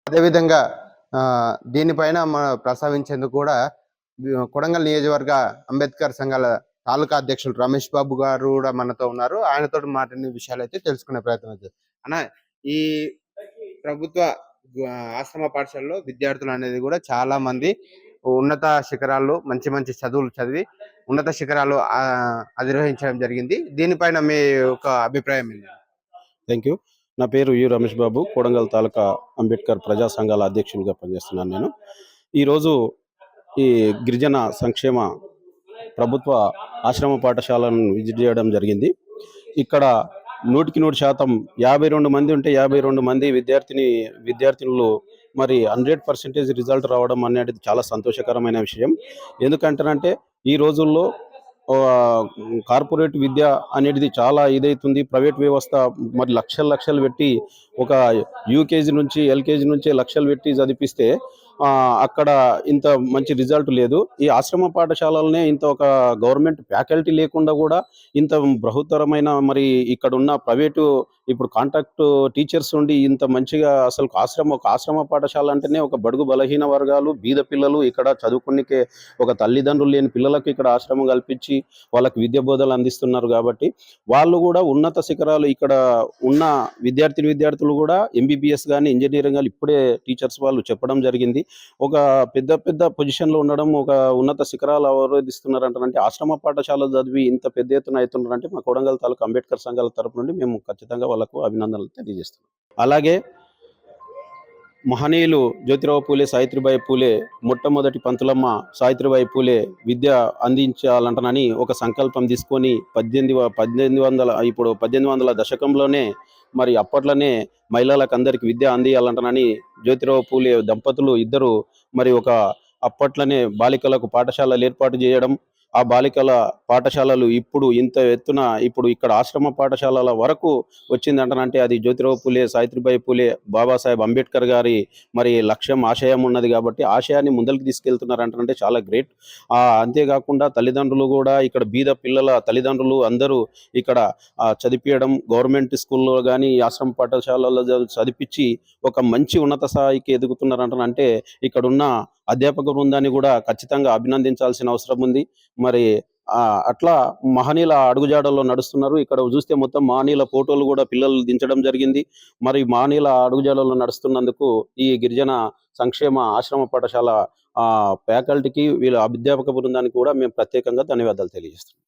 అదేవిధంగా దీనిపైన ప్రస్తావించేందుకు కూడా కొడంగల్ నియోజకవర్గ అంబేద్కర్ సంఘాల తాలూకా అధ్యక్షులు రమేష్ బాబు గారు కూడా మనతో ఉన్నారు. ఆయనతో మాట్లాడిన విషయాలైతే తెలుసుకునే ప్రయత్నం చేద్దాం. అన్న, ఈ ప్రభుత్వ ఆశ్రమ పాఠశాలలో విద్యార్థులు అనేది కూడా చాలా మంది ఉన్నత శిఖరాల్లో మంచి మంచి చదువులు చదివి ఉన్నత శిఖరాలు అధిరోహించడం జరిగింది. దీనిపైన మీ యొక్క అభిప్రాయం ఏంటి? Thank you. నా పేరు రమేష్ బాబు, కొడంగల్ తాలూకా అంబేద్కర్ ప్రజా సంఘాల అధ్యక్షునిగా పనిచేస్తున్నాను నేను. ఈరోజు ఈ గిరిజన సంక్షేమ ప్రభుత్వ ఆశ్రమ పాఠశాలను విజిట్ చేయడం జరిగింది. ఇక్కడ 100% 52 మంది ఉంటే 52 మంది విద్యార్థినులు మరి 100% రిజల్ట్ రావడం అనేది చాలా సంతోషకరమైన విషయం. ఎందుకంటేనంటే ఈ రోజుల్లో కార్పొరేట్ విద్య అనేది చాలా ఇదైతుంది. ప్రైవేట్ వ్యవస్థ మరి లక్షలు పెట్టి ఒక యూకేజీ నుంచి ఎల్కేజీ నుంచి లక్షలు పెట్టి చదివిస్తే అక్కడ ఇంత మంచి రిజల్ట్ లేదు. ఈ ఆశ్రమ పాఠశాలలనే ఇంత ఒక గవర్నమెంట్ ఫ్యాకల్టీ లేకుండా కూడా ఇంత బృహత్తరమైన మరి ఇక్కడ ఉన్న ప్రైవేటు ఇప్పుడు కాంట్రాక్ట్ టీచర్స్ ఉండి ఇంత మంచిగా అసలు ఒక ఆశ్రమ పాఠశాల అంటేనే ఒక బడుగు బలహీన వర్గాలు బీద పిల్లలు ఇక్కడ చదువుకునికే ఒక తల్లిదండ్రులు లేని పిల్లలకు ఇక్కడ ఆశ్రమం కల్పించి వాళ్ళకి విద్య బోధనలు అందిస్తున్నారు. కాబట్టి వాళ్ళు కూడా ఉన్నత శిఖరాలు ఇక్కడ ఉన్న విద్యార్థులు కూడా ఎంబీబీఎస్ కానీ ఇంజనీరింగ్ కానీ ఇప్పుడే టీచర్స్ వాళ్ళు చెప్పడం జరిగింది. ఒక పెద్ద పొజిషన్లో ఉండడం, ఒక ఉన్నత శిఖరాలు అవరోధిస్తున్నారంటే ఆశ్రమ పాఠశాల చదివి ఇంత పెద్ద ఎత్తున అవుతున్నారంటే మా కొడంగల్ తాలూకా అంబేద్కర్ సంఘాల తరపు నుండి మేము ఖచ్చితంగా వాళ్ళకు అభినందనలు తెలియజేస్తున్నాం. అలాగే మహనీయులు జ్యోతిరావు పూలే, సావిత్రిబాయి పూలే, మొట్టమొదటి పంతులమ్మ సావిత్రిబాయి పూలే విద్య అందించాలంటనని ఒక సంకల్పం తీసుకొని 1800 దశకంలోనే మరి అప్పట్లోనే మహిళలకు అందరికి విద్య అందియాలంటనని జ్యోతిరావు పూలే దంపతులు ఇద్దరు మరి ఒక అప్పట్లోనే బాలికలకు పాఠశాలలు ఏర్పాటు చేయడం, ఆ బాలికల పాఠశాలలు ఇప్పుడు ఇంత ఎత్తున ఇప్పుడు ఇక్కడ ఆశ్రమ పాఠశాలల వరకు వచ్చిందంటనంటే అది జ్యోతిరావు పూలే, సావిత్రిబాయి పూలే, బాబాసాహెబ్ అంబేద్కర్ గారి మరి లక్ష్యం ఆశయం ఉన్నది. కాబట్టి ఆశయాన్ని ముందరికి తీసుకెళ్తున్నారంటే చాలా గ్రేట్. అంతేకాకుండా తల్లిదండ్రులు కూడా ఇక్కడ బీద పిల్లల తల్లిదండ్రులు అందరూ ఇక్కడ చదివించడం, గవర్నమెంట్ స్కూల్లో కానీ ఆశ్రమ పాఠశాలలో చదివించి ఒక మంచి ఉన్నత స్థాయికి ఎదుగుతున్నారంటే ఇక్కడున్న అధ్యాపక బృందాన్ని కూడా ఖచ్చితంగా అభినందించాల్సిన అవసరం ఉంది. మరి అట్లా మహనీయుల అడుగుజాడల్లో నడుస్తున్నారు. ఇక్కడ చూస్తే మొత్తం మహనీయుల ఫోటోలు కూడా పిల్లలు దించడం జరిగింది. మరి మహనీయుల అడుగుజాడల్లో నడుస్తున్నందుకు ఈ గిరిజన సంక్షేమ ఆశ్రమ పాఠశాల ఫ్యాకల్టీకి వీళ్ళ అధ్యాపక బృందానికి కూడా మేము ప్రత్యేకంగా ధన్యవాదాలు తెలియజేస్తున్నాం.